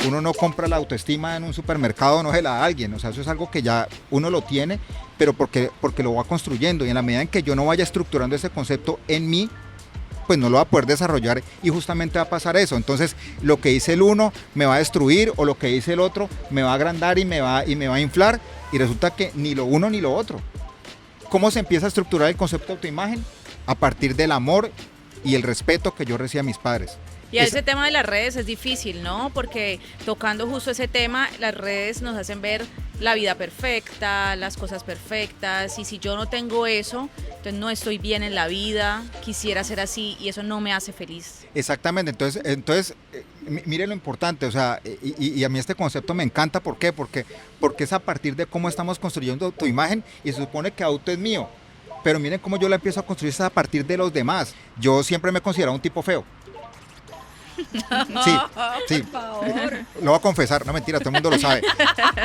uno no compra la autoestima en un supermercado, no se la da a alguien, o sea, eso es algo que ya uno lo tiene, pero porque lo va construyendo, y en la medida en que yo no vaya estructurando ese concepto en mí, pues no lo va a poder desarrollar, y justamente va a pasar eso. Entonces lo que dice el uno me va a destruir, o lo que dice el otro me va a agrandar y me va a inflar, y resulta que ni lo uno ni lo otro. ¿Cómo se empieza a estructurar el concepto de autoimagen? A partir del amor y el respeto que yo recibí a mis padres. Y ese tema de las redes es difícil, ¿no? Porque tocando justo ese tema, las redes nos hacen ver la vida perfecta, las cosas perfectas, y si yo no tengo eso, entonces no estoy bien en la vida, quisiera ser así y eso no me hace feliz. Exactamente, entonces mire lo importante, o sea, y a mí este concepto me encanta. ¿Por qué? Porque es a partir de cómo estamos construyendo tu imagen, y se supone que auto es mío, pero miren cómo yo la empiezo a construir a partir de los demás. Yo siempre me he considerado un tipo feo. Sí, por favor. Lo voy a confesar, no mentira, todo el mundo lo sabe.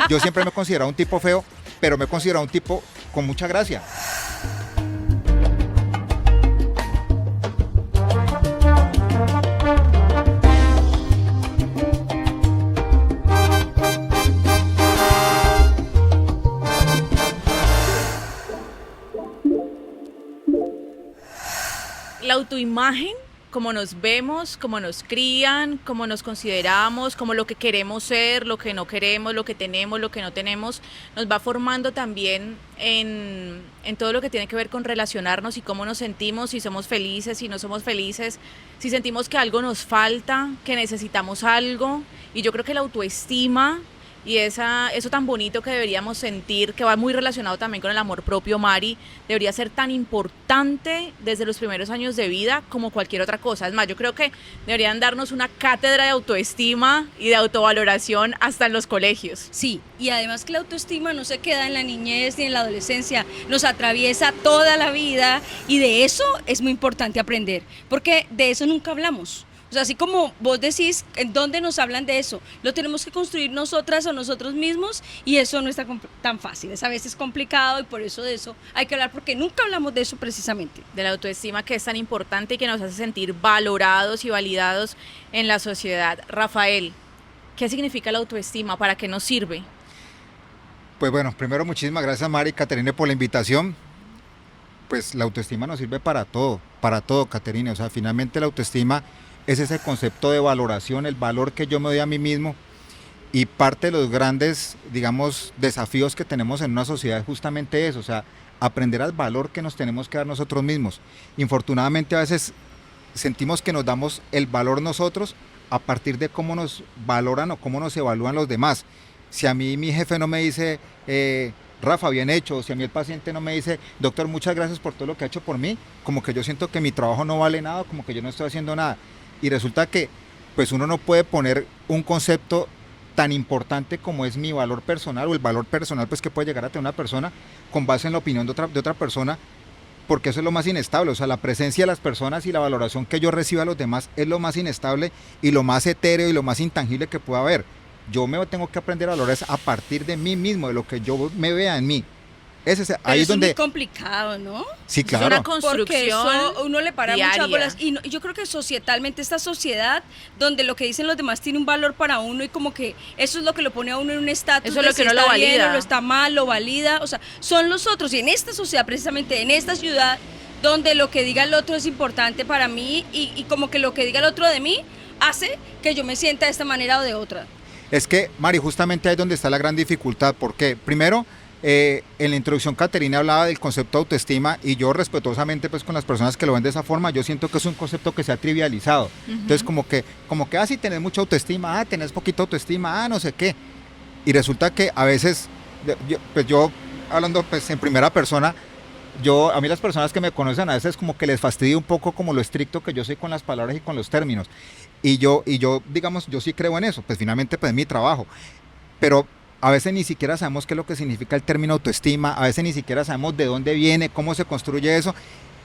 Yo siempre me he considerado un tipo feo, pero me he considerado un tipo con mucha gracia. La autoimagen, como nos vemos, como nos crían, como nos consideramos, como lo que queremos ser, lo que no queremos, lo que tenemos, lo que no tenemos, nos va formando también en todo lo que tiene que ver con relacionarnos y cómo nos sentimos, si somos felices, si no somos felices, si sentimos que algo nos falta, que necesitamos algo. Y yo creo que la autoestima y eso tan bonito que deberíamos sentir, que va muy relacionado también con el amor propio, Mari, debería ser tan importante desde los primeros años de vida como cualquier otra cosa. Es más, yo creo que deberían darnos una cátedra de autoestima y de autovaloración hasta en los colegios. Sí, y además que la autoestima no se queda en la niñez ni en la adolescencia, nos atraviesa toda la vida, y de eso es muy importante aprender, porque de eso nunca hablamos. O sea, así como vos decís, ¿en dónde nos hablan de eso? Lo tenemos que construir nosotras o nosotros mismos, y eso no está tan fácil, es a veces complicado, y por eso de eso hay que hablar, porque nunca hablamos de eso precisamente. De la autoestima, que es tan importante y que nos hace sentir valorados y validados en la sociedad. Rafael, ¿qué significa la autoestima? ¿Para qué nos sirve? Pues bueno, primero muchísimas gracias, Mari y Caterine, por la invitación. Pues la autoestima nos sirve para todo, Caterine. O sea, finalmente la autoestima es ese concepto de valoración, el valor que yo me doy a mí mismo, y parte de los grandes, digamos, desafíos que tenemos en una sociedad es justamente eso, o sea, aprender al valor que nos tenemos que dar nosotros mismos. Infortunadamente a veces sentimos que nos damos el valor nosotros a partir de cómo nos valoran o cómo nos evalúan los demás. Si a mí mi jefe no me dice, Rafa, bien hecho, o si a mí el paciente no me dice, doctor, muchas gracias por todo lo que ha hecho por mí, como que yo siento que mi trabajo no vale nada, como que yo no estoy haciendo nada. Y resulta que pues uno no puede poner un concepto tan importante como es mi valor personal, o el valor personal pues que puede llegar a tener una persona con base en la opinión de otra persona, porque eso es lo más inestable. O sea, la presencia de las personas y la valoración que yo recibo a los demás es lo más inestable y lo más etéreo y lo más intangible que pueda haber. Yo me tengo que aprender a valorar a partir de mí mismo, de lo que yo me vea en mí. Ahí es donde... muy complicado, ¿no? Sí, claro. Es una construcción. Porque eso uno le para diaria. Muchas bolas. Y yo creo que societalmente, esta sociedad donde lo que dicen los demás tiene un valor para uno, y como que eso es lo que lo pone a uno en un estatus. Eso es lo que no lo valida. Bien, o lo está mal, lo valida. O sea, son los otros. Y en esta sociedad, precisamente, en esta ciudad, donde lo que diga el otro es importante para mí, y como que lo que diga el otro de mí hace que yo me sienta de esta manera o de otra. Es que, Mari, justamente ahí es donde está la gran dificultad. Porque, primero, en la introducción Caterina hablaba del concepto de autoestima, y yo respetuosamente pues con las personas que lo ven de esa forma, yo siento que es un concepto que se ha trivializado. Entonces como que si tenés mucha autoestima, tenés poquita autoestima, no sé qué. Y resulta que a veces, yo hablando pues en primera persona, a mí las personas que me conocen a veces como que les fastidia un poco como lo estricto que yo soy con las palabras y con los términos. Y yo digamos, yo sí creo en eso, pues finalmente pues es mi trabajo. Pero a veces ni siquiera sabemos qué es lo que significa el término autoestima, a veces ni siquiera sabemos de dónde viene, cómo se construye eso,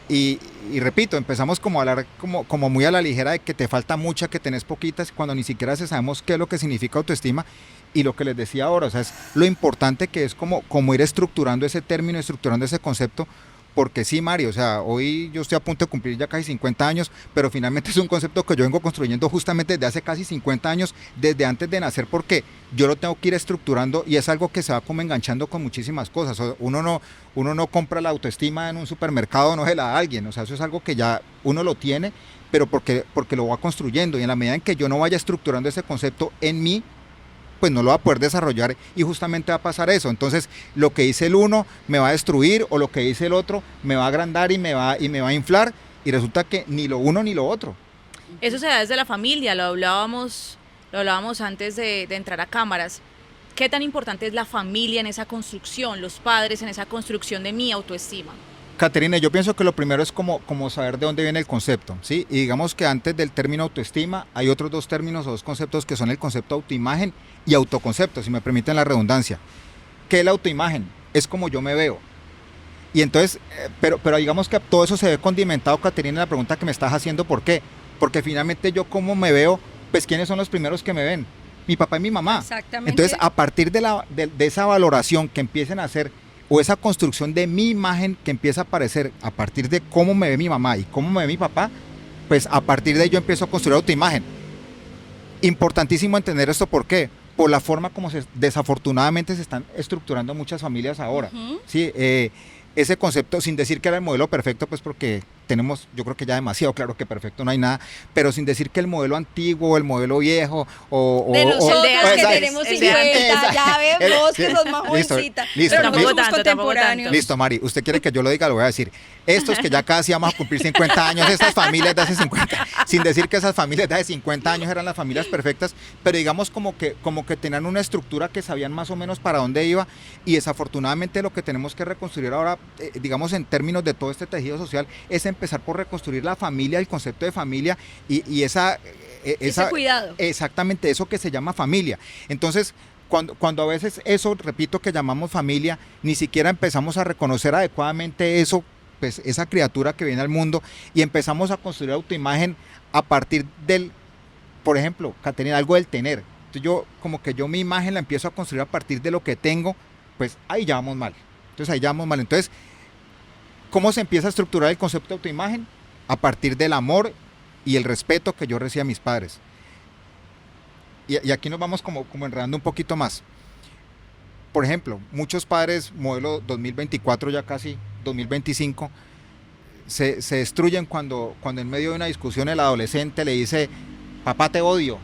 y repito, empezamos como a hablar como muy a la ligera de que te falta mucha, que tenés poquitas, cuando ni siquiera sabemos qué es lo que significa autoestima. Y lo que les decía ahora, o sea, es lo importante que es como ir estructurando ese término, estructurando ese concepto, porque sí, Mario, o sea, hoy yo estoy a punto de cumplir ya casi 50 años, pero finalmente es un concepto que yo vengo construyendo justamente desde hace casi 50 años, desde antes de nacer, porque yo lo tengo que ir estructurando y es algo que se va como enganchando con muchísimas cosas. O sea, uno no compra la autoestima en un supermercado, no se la da a alguien, o sea, eso es algo que ya uno lo tiene, pero porque lo va construyendo y en la medida en que yo no vaya estructurando ese concepto en mí, pues no lo va a poder desarrollar y justamente va a pasar eso. Entonces, lo que dice el uno me va a destruir o lo que dice el otro me va a agrandar y me va a inflar y resulta que ni lo uno ni lo otro. Eso se da desde la familia, lo hablábamos antes de entrar a cámaras. ¿Qué tan importante es la familia en esa construcción, los padres en esa construcción de mi autoestima? Caterina, yo pienso que lo primero es como saber de dónde viene el concepto, ¿sí? Y digamos que antes del término autoestima hay otros dos términos o dos conceptos que son el concepto autoimagen y autoconcepto, si me permiten la redundancia. ¿Qué es la autoimagen? Es como yo me veo. Y entonces, pero digamos que todo eso se ve condimentado, Caterina, en la pregunta que me estás haciendo, ¿por qué? Porque finalmente yo como me veo, pues ¿quiénes son los primeros que me ven? Mi papá y mi mamá. Exactamente. Entonces, a partir de esa valoración que empiecen a hacer o esa construcción de mi imagen que empieza a aparecer a partir de cómo me ve mi mamá y cómo me ve mi papá, pues a partir de ahí yo empiezo a construir autoimagen. Importantísimo entender esto, ¿por qué? Por la forma como desafortunadamente se están estructurando muchas familias ahora. ¿Sí? Ese concepto, sin decir que era el modelo perfecto, pues porque tenemos, yo creo que ya demasiado claro que perfecto no hay nada, pero sin decir que el modelo antiguo, el modelo viejo, de nosotros que esa- tenemos el 50, ya vemos que sos más Listo, jovencita, listo, pero nosotros listo. somos contemporáneos. Listo, Mari, usted quiere que yo lo diga, lo voy a decir. Estos que ya casi vamos a cumplir 50 años, estas familias de hace 50, sin decir que esas familias de hace 50 años eran las familias perfectas, pero digamos como que tenían una estructura que sabían más o menos para dónde iba y desafortunadamente lo que tenemos que reconstruir ahora, digamos en términos de todo este tejido social, es empezar por reconstruir la familia, el concepto de familia y Ese cuidado. exactamente eso que se llama familia. Entonces, cuando a veces eso, repito, que llamamos familia, ni siquiera empezamos a reconocer adecuadamente eso, pues esa criatura que viene al mundo y empezamos a construir autoimagen a partir del, por ejemplo, Caterina, algo del tener. Entonces yo mi imagen la empiezo a construir a partir de lo que tengo, pues ahí ya vamos mal. Entonces, ¿cómo se empieza a estructurar el concepto de autoimagen? A partir del amor y el respeto que yo recibí a mis padres. Y aquí nos vamos como enredando un poquito más. Por ejemplo, muchos padres, modelo 2024, ya casi 2025, se destruyen cuando en medio de una discusión el adolescente le dice, papá te odio,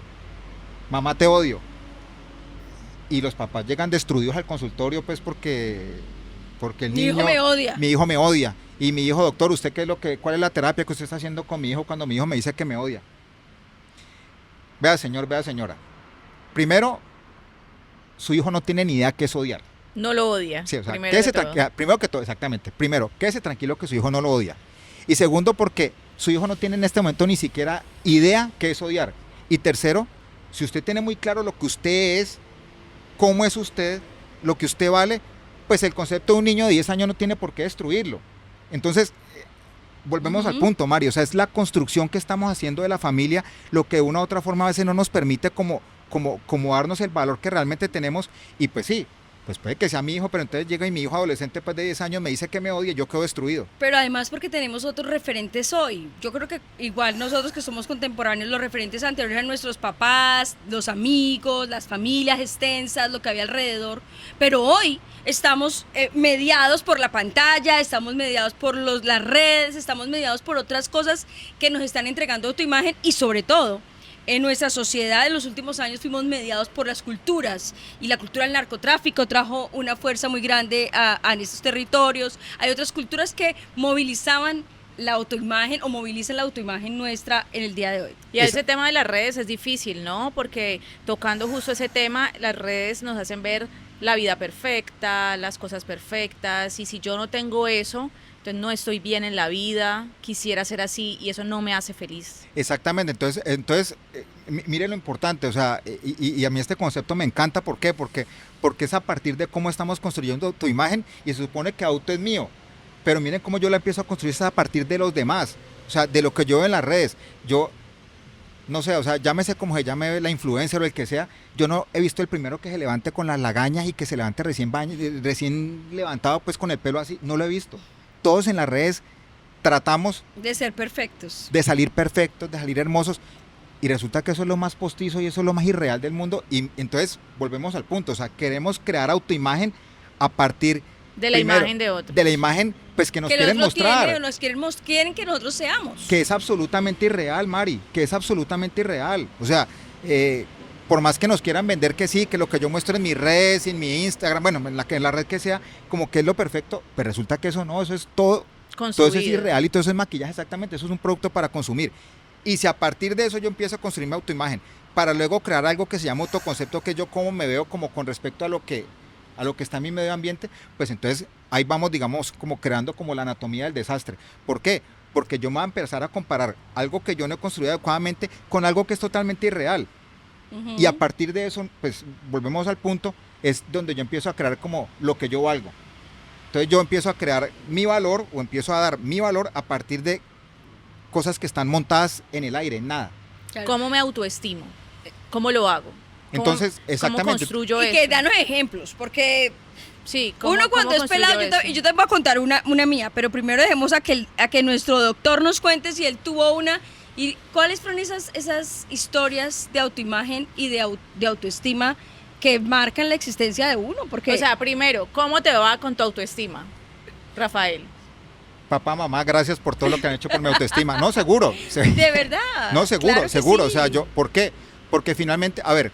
mamá te odio. Y los papás llegan destruidos al consultorio pues porque el Mi niño... hijo me odia. Mi hijo me odia. Y mi hijo, doctor, ¿usted cuál es la terapia que usted está haciendo con mi hijo cuando mi hijo me dice que me odia? Vea, señor, vea, señora. Primero, su hijo no tiene ni idea qué es odiar. No lo odia. Sí, o sea, primero primero que todo, exactamente. Primero, quédese tranquilo que su hijo no lo odia. Y segundo, porque su hijo no tiene en este momento ni siquiera idea qué es odiar. Y tercero, si usted tiene muy claro lo que usted es, cómo es usted, lo que usted vale, pues el concepto de un niño de 10 años no tiene por qué destruirlo. Entonces, volvemos al punto, Mario, o sea, es la construcción que estamos haciendo de la familia, lo que de una u otra forma a veces no nos permite como darnos el valor que realmente tenemos, y pues sí, pues puede que sea mi hijo, pero entonces llega y mi hijo adolescente pues de 10 años me dice que me odia y yo quedo destruido. Pero además porque tenemos otros referentes hoy. Yo creo que igual nosotros que somos contemporáneos, los referentes anteriores a nuestros papás, los amigos, las familias extensas, lo que había alrededor. Pero hoy estamos mediados por la pantalla, estamos mediados por las redes, estamos mediados por otras cosas que nos están entregando autoimagen y sobre todo, en nuestra sociedad en los últimos años fuimos mediados por las culturas y la cultura del narcotráfico trajo una fuerza muy grande a estos territorios. Hay otras culturas que movilizaban la autoimagen o movilizan la autoimagen nuestra en el día de hoy. Y ese tema de las redes es difícil, ¿no? Porque tocando justo ese tema, las redes nos hacen ver la vida perfecta, las cosas perfectas, y si yo no tengo eso, entonces no estoy bien en la vida, quisiera ser así y eso no me hace feliz. Exactamente, entonces mire lo importante, o sea, y a mí este concepto me encanta, ¿por qué? Porque es a partir de cómo estamos construyendo tu imagen y se supone que auto es mío, pero miren cómo yo la empiezo a construir es a partir de los demás, o sea, de lo que yo veo en las redes. Yo no sé, o sea, llámese como se llame la influencer o el que sea, yo no he visto el primero que se levante con las lagañas y que se levante recién levantado pues con el pelo así, no lo he visto. todos en las redes tratamos De ser perfectos. de salir perfectos, de salir hermosos, y resulta que eso es lo más postizo y eso es lo más irreal del mundo, y entonces volvemos al punto, o sea, queremos crear autoimagen a partir De la primero, imagen de otro. de la imagen pues que nos Que quieren los otros mostrar, tienen, quieren que nosotros seamos. que es absolutamente irreal, Mari, que es absolutamente irreal, o sea, por más que nos quieran vender que sí, que lo que yo muestro en mis redes, en mi Instagram, bueno, en la red que sea, como que es lo perfecto, pero resulta que eso no, eso es todo eso es Construido. irreal y todo eso es maquillaje, exactamente, eso es un producto para consumir. Y si a partir de eso yo empiezo a construir mi autoimagen, para luego crear algo que se llama autoconcepto, que yo cómo me veo como con respecto a lo que está en mi medio ambiente, pues entonces ahí vamos, digamos, como creando como la anatomía del desastre. ¿Por qué? Porque yo me voy a empezar a comparar algo que yo no he construido adecuadamente con algo que es totalmente irreal. Ujú. Y a partir de eso, pues volvemos al punto, es donde yo empiezo a crear como lo que yo valgo. Entonces yo empiezo a crear mi valor o empiezo a dar mi valor a partir de cosas que están montadas en el aire, en nada. Claro. ¿Cómo me autoestimo? ¿Cómo lo hago? Entonces, ¿Cómo exactamente. construyo Y eso? que danos ejemplos, porque Sí, ¿cómo- uno cuando cómo es pelado, construyo eso? yo te voy a contar una mía, pero primero dejemos a que nuestro doctor nos cuente si él tuvo una y cuáles fueron esas historias de autoimagen y de autoestima que marcan la existencia de uno, porque O sea, primero, ¿cómo te va con tu autoestima, Rafael? Papá, mamá, gracias por todo lo que han hecho por mi autoestima. No, seguro. de verdad. No, seguro, claro que seguro. sí. O sea, ¿por qué? Porque finalmente, a ver,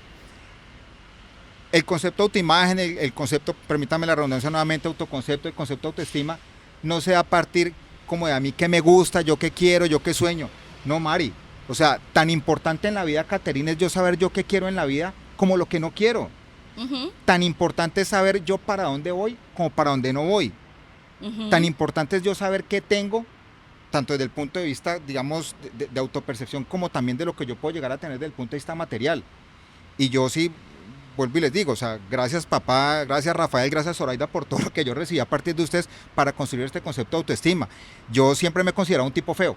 el concepto de autoimagen, el concepto, permítame la redundancia nuevamente, autoconcepto, el concepto de autoestima, no se da a partir como de a mí que me gusta, yo qué quiero, yo qué sueño. No, Mari. O sea, tan importante en la vida, Caterina, es yo saber yo qué quiero en la vida como lo que no quiero. Ujú, Tan importante es saber yo para dónde voy como para dónde no voy. ujú. Tan importante es yo saber qué tengo, tanto desde el punto de vista, digamos, de autopercepción, como también de lo que yo puedo llegar a tener desde el punto de vista material. Y yo sí, vuelvo y les digo, o sea, gracias papá, gracias Rafael, gracias Zoraida por todo lo que yo recibí a partir de ustedes para construir este concepto de autoestima. Yo siempre me he considerado un tipo feo.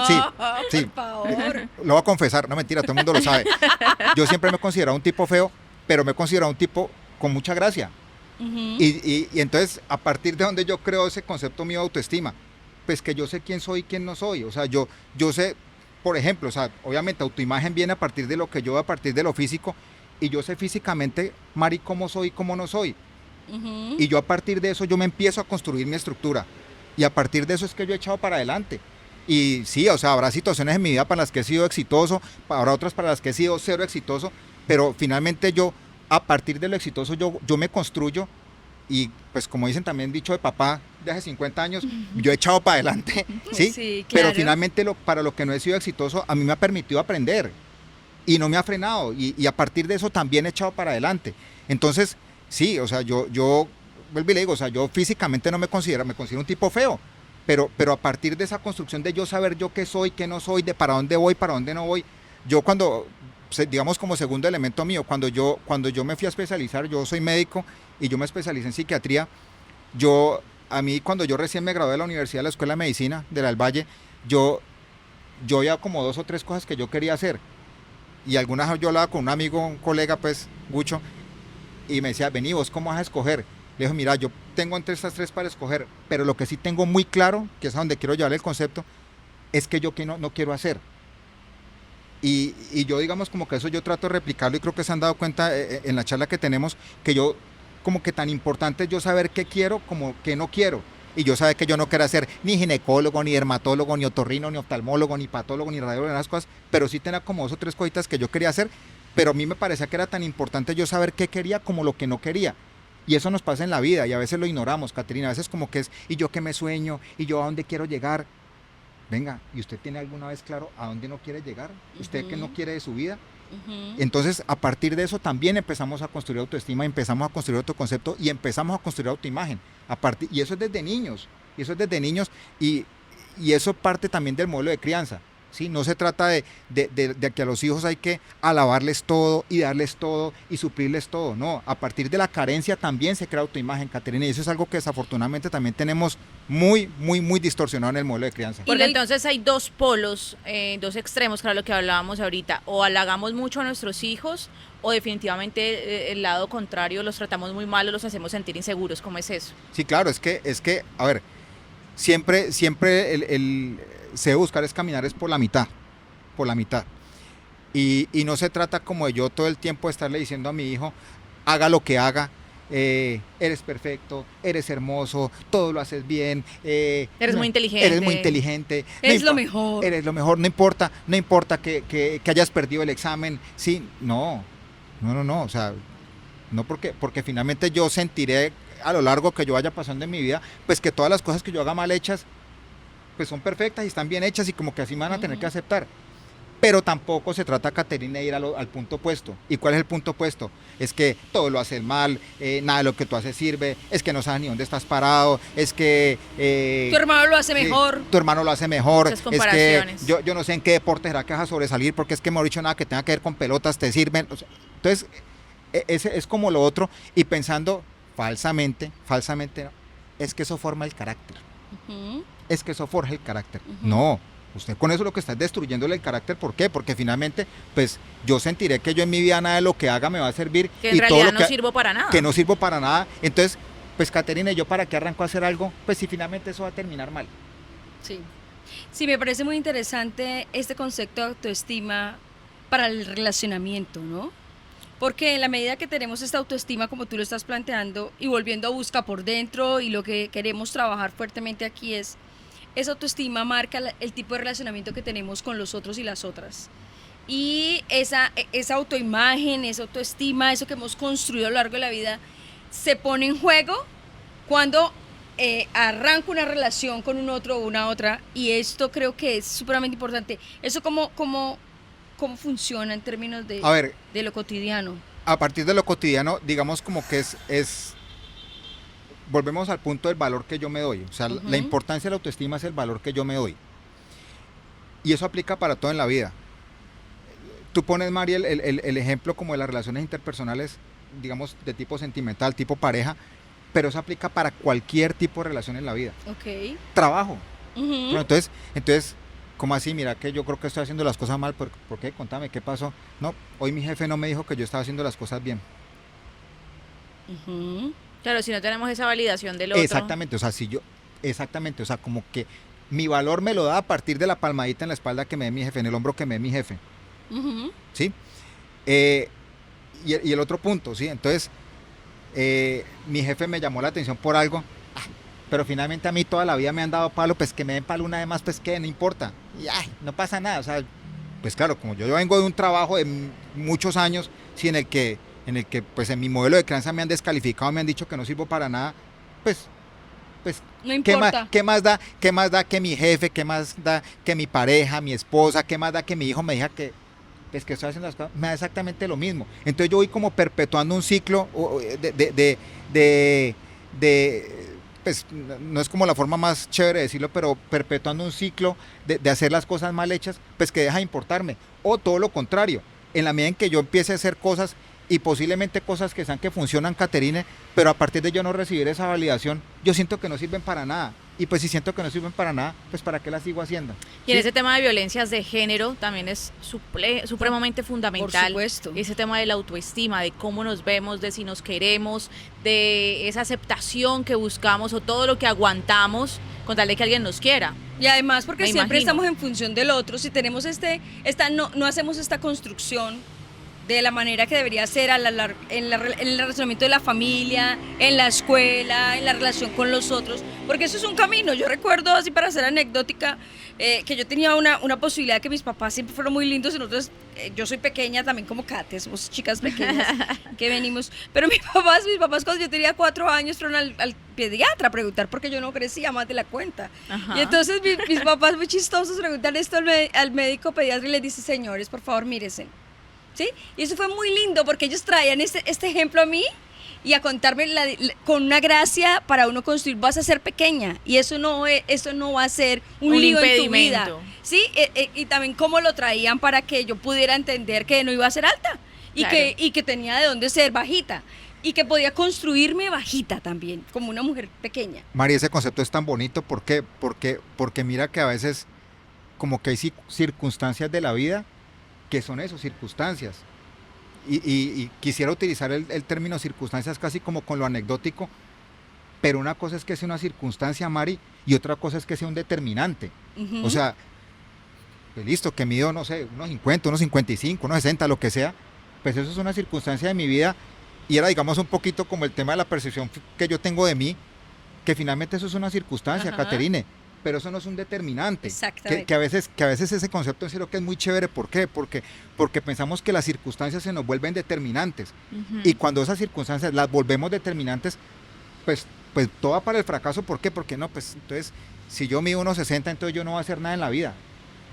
Sí, sí. Por favor. Lo voy a confesar, no mentira, todo el mundo lo sabe. Yo siempre me he considerado un tipo feo, pero me he considerado un tipo con mucha gracia. Ujú. Y entonces, a partir de donde yo creo ese concepto mío de autoestima, pues que yo sé quién soy y quién no soy. O sea, yo sé, por ejemplo, o sea, obviamente autoimagen viene a partir de lo que yo, a partir de lo físico, y yo sé físicamente, Mari, cómo soy y cómo no soy. Ujú. Y yo a partir de eso yo me empiezo a construir mi estructura. Y a partir de eso es que yo he echado para adelante. Y sí, o sea, habrá situaciones en mi vida para las que he sido exitoso, habrá otras para las que he sido cero exitoso, pero finalmente yo, a partir de lo exitoso, yo me construyo y pues como dicen también dicho de papá de hace 50 años, yo he echado para adelante, ¿sí? Sí, Pero claro. finalmente para lo que no he sido exitoso, a mí me ha permitido aprender y no me ha frenado y a partir de eso también he echado para adelante. Entonces, sí, o sea, yo vuelvo y le digo, o sea, yo físicamente no me considero un tipo feo, pero a partir de esa construcción de yo saber yo qué soy, qué no soy, de para dónde voy, para dónde no voy, yo cuando, digamos como segundo elemento mío, cuando yo me fui a especializar, yo soy médico y yo me especialicé en psiquiatría, a mí cuando yo recién me gradué de la universidad de la Escuela de Medicina de la del Valle, yo había como 2 o 3 cosas que yo quería hacer y algunas yo hablaba con un amigo, un colega pues, Gucho, y me decía, vení vos, ¿cómo vas a escoger? Le dije, mira, yo tengo entre estas 3 para escoger, pero lo que sí tengo muy claro, que es a donde quiero llevar el concepto, es que yo que no quiero hacer. Y yo digamos como que eso yo trato de replicarlo y creo que se han dado cuenta en la charla que tenemos, que yo como que tan importante es yo saber qué quiero como qué no quiero. Y yo sabía que yo no quería ser ni ginecólogo, ni dermatólogo, ni otorrino, ni oftalmólogo, ni patólogo, ni radiólogo, ni esas cosas, pero sí tenía como 2 o 3 cositas que yo quería hacer, pero a mí me parecía que era tan importante yo saber qué quería como lo que no quería. Y eso nos pasa en la vida y a veces lo ignoramos, Caterina, a veces como que es, y yo qué me sueño, y yo a dónde quiero llegar. Venga, ¿y usted tiene alguna vez claro a dónde no quiere llegar? ¿Usted qué no quiere de su vida? Ujú. Entonces, a partir de eso también empezamos a construir autoestima, empezamos a construir autoconcepto y empezamos a construir autoimagen. Y eso es desde niños, y eso eso parte también del modelo de crianza. ¿sí? No se trata de que a los hijos hay que alabarles todo y darles todo y suplirles todo, no, a partir de la carencia también se crea autoimagen, Caterina, y eso es algo que desafortunadamente también tenemos muy distorsionado en el modelo de crianza. Porque entonces hay dos polos, dos extremos, que era lo que hablábamos ahorita, o halagamos mucho a nuestros hijos, o definitivamente el lado contrario, los tratamos muy mal o los hacemos sentir inseguros. ¿Cómo es eso? Sí, claro, es que, a ver, siempre se debe buscar es caminar es por la mitad. Y no se trata como de yo todo el tiempo estarle diciendo a mi hijo, haga lo que haga, eres perfecto, eres hermoso, todo lo haces bien. Eres muy inteligente. Eres lo mejor. Eres lo mejor, no importa que hayas perdido el examen, sí, no, o sea, no porque finalmente yo sentiré a lo largo que yo vaya pasando en mi vida, pues que todas las cosas que yo haga mal hechas, pues son perfectas y están bien hechas y como que así me van a tener que aceptar. Pero tampoco se trata, Caterina, de ir al punto opuesto. ¿Y cuál es el punto opuesto? Es que todo lo haces mal, nada de lo que tú haces sirve, es que no sabes ni dónde estás parado, es que... tu hermano lo hace mejor. Tu hermano lo hace mejor. Esas comparaciones. Es que yo no sé en qué deporte será que vas a sobresalir, porque es que mejor dicho nada que tenga que ver con pelotas te sirven. O sea, entonces, ese es como lo otro, y pensando falsamente, no, es que eso forma el carácter. Es que eso forja el carácter. No. Usted con eso lo que está es destruyéndole el carácter. ¿Por qué? Porque finalmente, pues yo sentiré que yo en mi vida nada de lo que haga me va a servir. Que en y realidad todo lo no sirvo para nada. Que no sirvo para nada. Entonces, pues Caterina, ¿yo para qué arranco a hacer algo? Pues si finalmente eso va a terminar mal. Sí, me parece muy interesante este concepto de autoestima para el relacionamiento, ¿no? Porque en la medida que tenemos esta autoestima, como tú lo estás planteando, y volviendo a buscar por dentro, y lo que queremos trabajar fuertemente aquí es, esa autoestima marca el tipo de relacionamiento que tenemos con los otros y las otras. Y esa autoimagen, esa autoestima, eso que hemos construido a lo largo de la vida, se pone en juego cuando arranco una relación con un otro o una otra. Y esto creo que es supremamente importante. ¿Eso cómo funciona en términos de lo cotidiano? A partir de lo cotidiano, digamos como que es volvemos al punto del valor que yo me doy. O sea, la importancia de la autoestima es el valor que yo me doy. Y eso aplica para todo en la vida. Tú pones, Mari, el ejemplo como de las relaciones interpersonales, digamos, de tipo sentimental, tipo pareja, pero eso aplica para cualquier tipo de relación en la vida. Ok. Trabajo. Bueno, entonces, ¿cómo así? Mira que yo creo que estoy haciendo las cosas mal. ¿Por qué? Contame, ¿qué pasó? No, hoy mi jefe no me dijo que yo estaba haciendo las cosas bien. Claro, si no tenemos esa validación del otro. Exactamente, o sea, como que mi valor me lo da a partir de la palmadita en la espalda que me dé mi jefe, en el hombro que me dé mi jefe. ¿Sí? Y el otro punto, ¿sí? Entonces, mi jefe me llamó la atención por algo, pero finalmente a mí toda la vida me han dado palo, pues que me den palo una vez más, pues que no importa. Y no pasa nada, o sea, pues claro, como yo vengo de un trabajo de muchos años, sí, en el que pues en mi modelo de crianza me han descalificado, me han dicho que no sirvo para nada, pues no importa. ¿Qué más da que mi jefe, qué más da que mi pareja, mi esposa, qué más da que mi hijo me diga que pues que estoy haciendo las cosas? Me da exactamente lo mismo. Entonces yo voy como perpetuando un ciclo pues no es como la forma más chévere de decirlo, pero perpetuando un ciclo de hacer las cosas mal hechas, pues que deja de importarme. O todo lo contrario, en la medida en que yo empiece a hacer cosas y posiblemente cosas que sean que funcionan, Caterine, pero a partir de yo no recibir esa validación, yo siento que no sirven para nada. Y pues si siento que no sirven para nada, pues ¿para qué las sigo haciendo? Y en ese tema de violencias de género también es supremamente fundamental. Por supuesto. Ese tema de la autoestima, de cómo nos vemos, de si nos queremos, de esa aceptación que buscamos o todo lo que aguantamos con tal de que alguien nos quiera. Y además porque siempre imagino. estamos en función del otro, si tenemos no hacemos esta construcción de la manera que debería ser en el relacionamiento de la familia, en la escuela, en la relación con los otros, porque eso es un camino. Yo recuerdo, así para ser anecdótica, que yo tenía una posibilidad, que mis papás siempre fueron muy lindos, y nosotros, yo soy pequeña también como Kate, somos chicas pequeñas que venimos, pero mis papás cuando yo tenía 4 años fueron al pediatra a preguntar porque yo no crecía más de la cuenta. Y entonces mis papás muy chistosos preguntan esto al médico pediatra y le dice: señores, por favor, míresen. ¿Sí? Y eso fue muy lindo porque ellos traían este ejemplo a mí y a contarme con una gracia para uno construir. Vas a ser pequeña y eso no va a ser un lío en tu vida. Sí, y también cómo lo traían para que yo pudiera entender que no iba a ser alta y, Claro. que tenía de dónde ser bajita y que podía construirme bajita también, como una mujer pequeña. Mari, ese concepto es tan bonito. ¿Por qué? Porque mira que a veces como que hay circunstancias de la vida que son eso, circunstancias. Y quisiera utilizar el término circunstancias casi como con lo anecdótico, pero una cosa es que sea una circunstancia, Mari, y otra cosa es que sea un determinante. Ujú. O sea, pues listo, que mido, no sé, unos 50, unos 55, unos 60, lo que sea, pues eso es una circunstancia de mi vida y era, digamos, un poquito como el tema de la percepción que yo tengo de mí, que finalmente eso es una circunstancia, Ajá. Caterine, pero eso no es un determinante. Exactamente. Que a veces ese concepto en serio que es muy chévere. ¿Por qué? Porque pensamos que las circunstancias se nos vuelven determinantes. Ujú. Y cuando esas circunstancias las volvemos determinantes, pues todo va para el fracaso. ¿Por qué? Porque no, pues entonces, si yo mido unos 60, entonces yo no voy a hacer nada en la vida.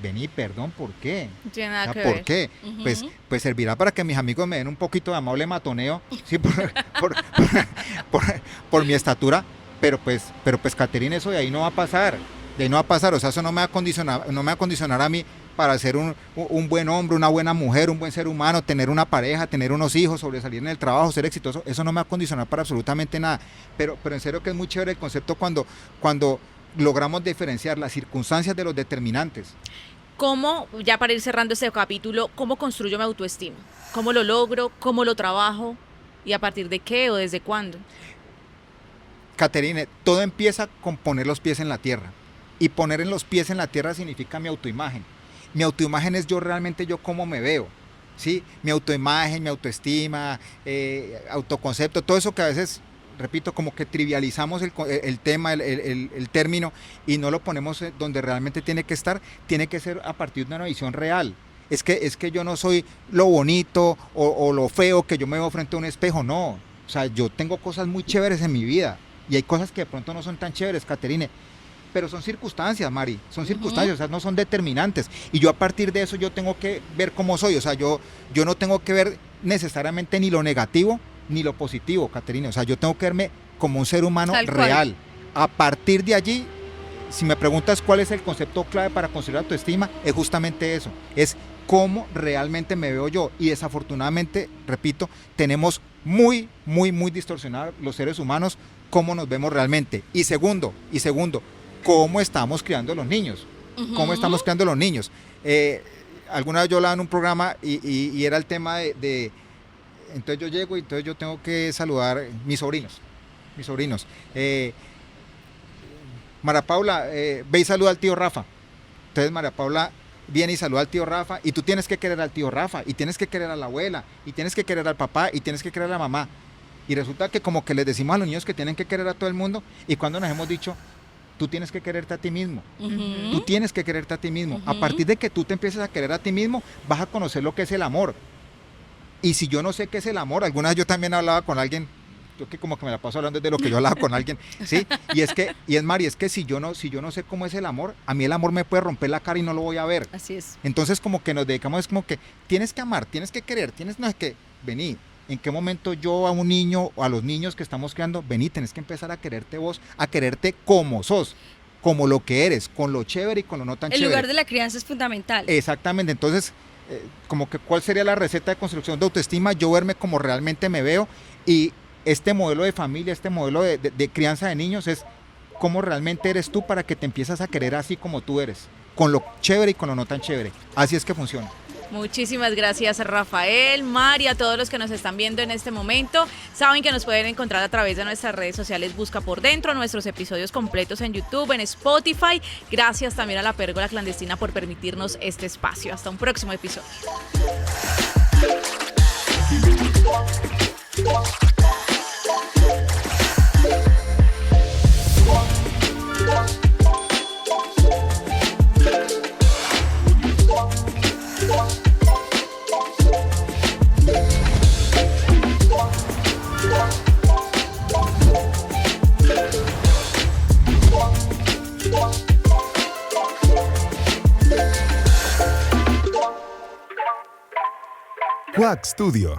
Vení, perdón, ¿por qué? No tiene O nada sea, que ¿por ver. qué? Ujú. Pues servirá para que mis amigos me den un poquito de amable matoneo, sí, por, por mi estatura, pero pues, Caterina, eso de ahí no va a pasar. De ahí no va a pasar, o sea, eso no me va a condicionar a mí para ser un buen hombre, una buena mujer, un buen ser humano, tener una pareja, tener unos hijos, sobresalir en el trabajo, ser exitoso. Eso no me va a condicionar para absolutamente nada. Pero en serio que es muy chévere el concepto cuando logramos diferenciar las circunstancias de los determinantes. ¿Cómo, ya para ir cerrando este capítulo, cómo construyo mi autoestima? ¿Cómo lo logro? ¿Cómo lo trabajo? ¿Y a partir de qué o desde cuándo? Caterine, todo empieza con poner los pies en la tierra. Y poner en los pies en la tierra significa mi autoimagen. Mi autoimagen es realmente yo cómo me veo, ¿sí? Mi autoimagen, mi autoestima, autoconcepto, todo eso que a veces, repito, como que trivializamos el tema, el término, y no lo ponemos donde realmente tiene que estar, tiene que ser a partir de una visión real. Es que yo no soy lo bonito o lo feo que yo me veo frente a un espejo, no. O sea, yo tengo cosas muy chéveres en mi vida y hay cosas que de pronto no son tan chéveres, Caterine. Pero son circunstancias, Mari, son circunstancias, o sea, no son determinantes. Y yo a partir de eso yo tengo que ver cómo soy, o sea, yo no tengo que ver necesariamente ni lo negativo ni lo positivo, Caterina. O sea, yo tengo que verme como un ser humano Tal cual. real. A partir de allí, si me preguntas cuál es el concepto clave para construir autoestima, es justamente eso, es cómo realmente me veo yo. Y desafortunadamente, repito, tenemos muy distorsionados los seres humanos cómo nos vemos realmente. Y segundo, cómo estamos criando a los niños. Cómo estamos criando a los niños. Alguna vez yo hablaba en un programa y era el tema de entonces yo llego y entonces yo tengo que saludar mis sobrinos. María Paula, ve y saluda al tío Rafa. Entonces María Paula viene y saluda al tío Rafa y tú tienes que querer al tío Rafa y tienes que querer a la abuela y tienes que querer al papá y tienes que querer a la mamá. Y resulta que como que les decimos a los niños que tienen que querer a todo el mundo y cuando nos hemos dicho, tú tienes que quererte a ti mismo. Ujú. Tú tienes que quererte a ti mismo. Ujú. A partir de que tú te empieces a querer a ti mismo, vas a conocer lo que es el amor. Y si yo no sé qué es el amor, alguna vez yo también hablaba con alguien, yo que como que me la paso hablando de lo que yo hablaba con alguien, ¿sí? Mari, es que si yo no sé cómo es el amor, a mí el amor me puede romper la cara y no lo voy a ver. Así es. Entonces como que nos dedicamos, es como que tienes que amar, tienes que querer, no es que, vení, ¿en qué momento yo a un niño o a los niños que estamos creando, vení, tenés que empezar a quererte vos, a quererte como sos, como lo que eres, con lo chévere y con lo no tan El chévere? lugar de la crianza es fundamental. Exactamente, entonces, como que cuál sería la receta de construcción de autoestima, yo verme como realmente me veo y este modelo de familia, este modelo de crianza de niños es cómo realmente eres tú para que te empiezas a querer así como tú eres, con lo chévere y con lo no tan chévere. Así es que funciona. Muchísimas gracias, Rafael, Mari, a todos los que nos están viendo en este momento. Saben que nos pueden encontrar a través de nuestras redes sociales Busca por Dentro, nuestros episodios completos en YouTube, en Spotify. Gracias también a La Pérgola Clandestina por permitirnos este espacio. Hasta un próximo episodio. Quack Studio.